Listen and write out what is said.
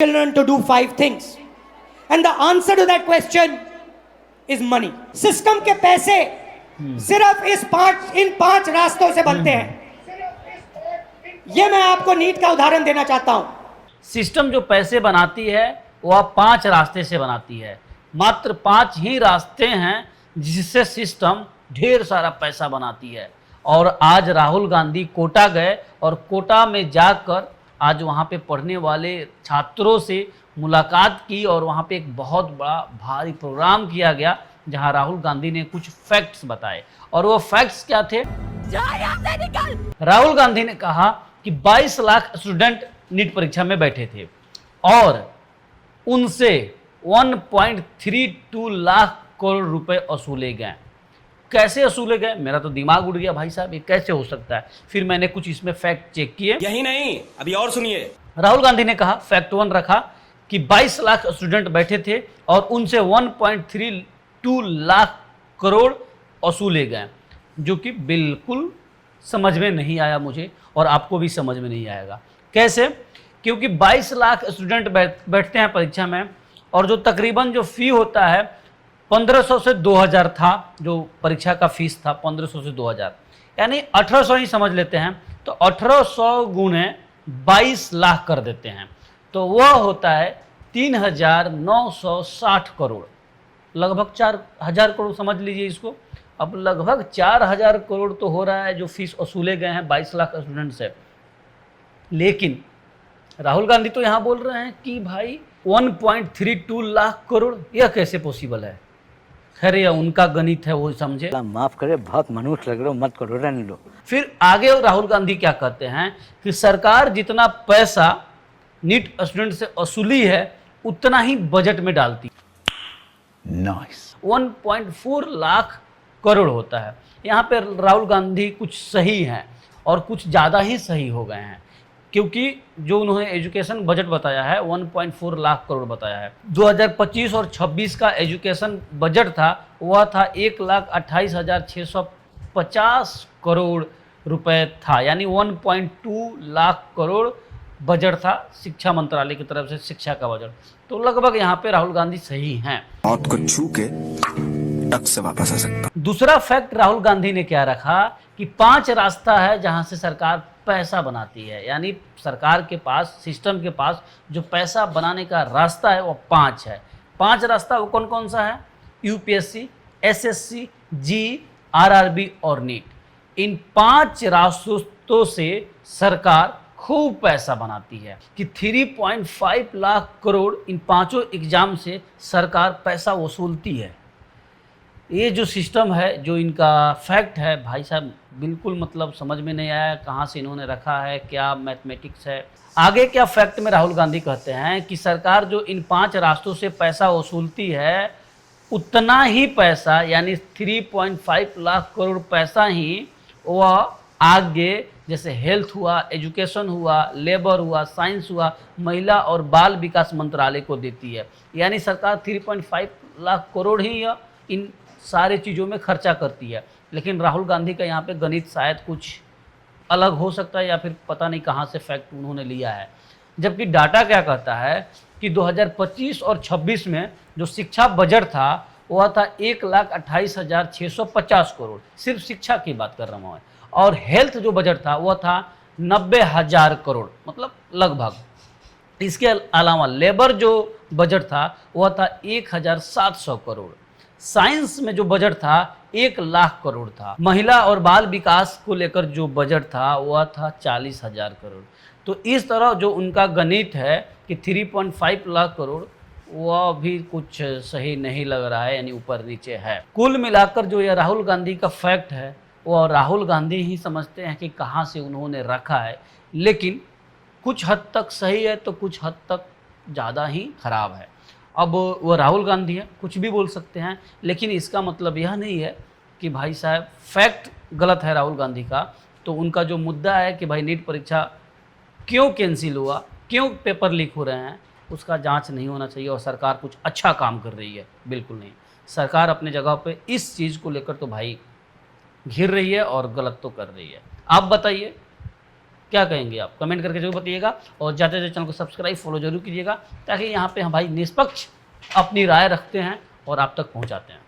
children to do 5 things and the answer to that question is money. System के पैसे सिर्फ इन 5 रास्तों से बनते हैं। ये मैं आपको नीट का उदाहरण देना चाहता हूं। सिस्टम जो पैसे बनाती है वह 5 रास्ते से बनाती है। मात्र 5 ही रास्ते हैं जिससे सिस्टम ढेर सारा पैसा बनाती है। और आज राहुल गांधी कोटा गए और कोटा में जाकर आज वहाँ पे पढ़ने वाले छात्रों से मुलाकात की और वहाँ पे एक बहुत बड़ा भारी प्रोग्राम किया गया जहाँ राहुल गांधी ने कुछ फैक्ट्स बताए। और वो फैक्ट्स क्या थे? राहुल गांधी ने कहा कि 22 लाख स्टूडेंट नीट परीक्षा में बैठे थे और उनसे 1.32 लाख करोड़ रुपए वसूले गए। कैसे वसूले गए? मेरा तो दिमाग उड़ गया भाई साहब, ये कैसे हो सकता है। फिर मैंने कुछ इसमें फैक्ट चेक किए। यही नहीं, अभी और सुनिए। राहुल गांधी ने कहा, फैक्ट 1 रखा कि 22 लाख स्टूडेंट बैठे थे और उनसे 1.32 लाख करोड़ वसूले गए, जो कि बिल्कुल समझ में नहीं आया मुझे और आपको भी समझ में नहीं आएगा। कैसे? क्योंकि 22 लाख स्टूडेंट बैठते हैं परीक्षा में और जो तकरीबन जो फी होता है 1500 से 2000 था, जो परीक्षा का फीस था 1500 से 2000, यानी 1800 ही समझ लेते हैं। तो 1800 गुणे 22 लाख कर देते हैं तो वह होता है 3960 करोड़, लगभग 4000 करोड़ समझ लीजिए इसको। अब लगभग 4000 करोड़ तो हो रहा है जो फीस वसूले गए हैं 22 लाख स्टूडेंट से। लेकिन राहुल गांधी तो यहाँ बोल रहे हैं कि भाई 1.32 लाख करोड़, यह कैसे पॉसिबल है? खैर यह उनका गणित है, वो समझे। माफ करे, बहुत मनुष्य लग रहे हो, मत करो, रहने लो। फिर आगे राहुल गांधी क्या कहते हैं कि सरकार जितना पैसा नीट स्टूडेंट से वसूली है उतना ही बजट में डालती। नाइस। 1.4 लाख करोड़ होता है। यहाँ पे राहुल गांधी कुछ सही हैं और कुछ ज़्यादा ही सही हो गए हैं, क्योंकि जो उन्होंने एजुकेशन बजट बताया है 1.4 लाख करोड़ बताया है। 2025 और 26 का एजुकेशन बजट था वह था 1,28,650 करोड़ रुपए था, यानी 1.2 लाख करोड़ बजट था शिक्षा मंत्रालय की तरफ से, शिक्षा का बजट। तो लगभग यहाँ पे राहुल गांधी सही हैं। मौत को छू के टक से वापस आ सकता। दूसरा फैक्ट राहुल गांधी ने क्या रखा कि 5 रास्ता है जहां से सरकार पैसा बनाती है, यानी सरकार के पास, सिस्टम के पास जो पैसा बनाने का रास्ता है वो 5 है। 5 रास्ता वो कौन कौन सा है? यूपीएससी, एसएससी, जी, आरआरबी और नीट। इन 5 रास्तों से सरकार खूब पैसा बनाती है कि 3.5 लाख करोड़ इन 5 एग्जाम से सरकार पैसा वसूलती है। ये जो सिस्टम है, जो इनका फैक्ट है भाई साहब, बिल्कुल मतलब समझ में नहीं आया कहाँ से इन्होंने रखा है, क्या मैथमेटिक्स है। आगे क्या फैक्ट में राहुल गांधी कहते हैं कि सरकार जो इन 5 रास्तों से पैसा वसूलती है उतना ही पैसा, यानी 3.5 लाख करोड़ पैसा ही वह आगे जैसे हेल्थ हुआ, एजुकेशन हुआ, लेबर हुआ, साइंस हुआ, महिला और बाल विकास मंत्रालय को देती है। यानी सरकार 3.5 लाख करोड़ ही इन सारे चीज़ों में खर्चा करती है। लेकिन राहुल गांधी का यहाँ पे गणित शायद कुछ अलग हो सकता है या फिर पता नहीं कहाँ से फैक्ट उन्होंने लिया है। जबकि डाटा क्या कहता है कि 2025 और 26 में जो शिक्षा बजट था वह था 1,28,650 करोड़, सिर्फ शिक्षा की बात कर रहा हूँ। और हेल्थ जो बजट था वह था 90,000 करोड़, मतलब लगभग। इसके अलावा लेबर जो बजट था वह था 1,700 करोड़। साइंस में जो बजट था 1 लाख करोड़ था। महिला और बाल विकास को लेकर जो बजट था वह था 40,000 करोड़। तो इस तरह जो उनका गणित है कि 3.5 लाख करोड़, वह भी कुछ सही नहीं लग रहा है, यानी ऊपर नीचे है। कुल मिलाकर जो यह राहुल गांधी का फैक्ट है वह राहुल गांधी ही समझते हैं कि कहाँ से उन्होंने रखा है। लेकिन कुछ हद तक सही है तो कुछ हद तक ज़्यादा ही खराब है। अब वो राहुल गांधी है, कुछ भी बोल सकते हैं, लेकिन इसका मतलब यह नहीं है कि भाई साहब फैक्ट गलत है राहुल गांधी का। तो उनका जो मुद्दा है कि भाई नीट परीक्षा क्यों कैंसिल हुआ, क्यों पेपर लीक हो रहे हैं, उसका जांच नहीं होना चाहिए और सरकार कुछ अच्छा काम कर रही है, बिल्कुल नहीं। सरकार अपने जगह पे इस चीज़ को लेकर तो भाई घिर रही है और गलत तो कर रही है। आप बताइए। क्या कहेंगे आप? कमेंट करके जरूर बताइएगा और जाते जाते चैनल को सब्सक्राइब फॉलो जरूर कीजिएगा, ताकि यहाँ पे हम भाई निष्पक्ष अपनी राय रखते हैं और आप तक पहुँचाते हैं।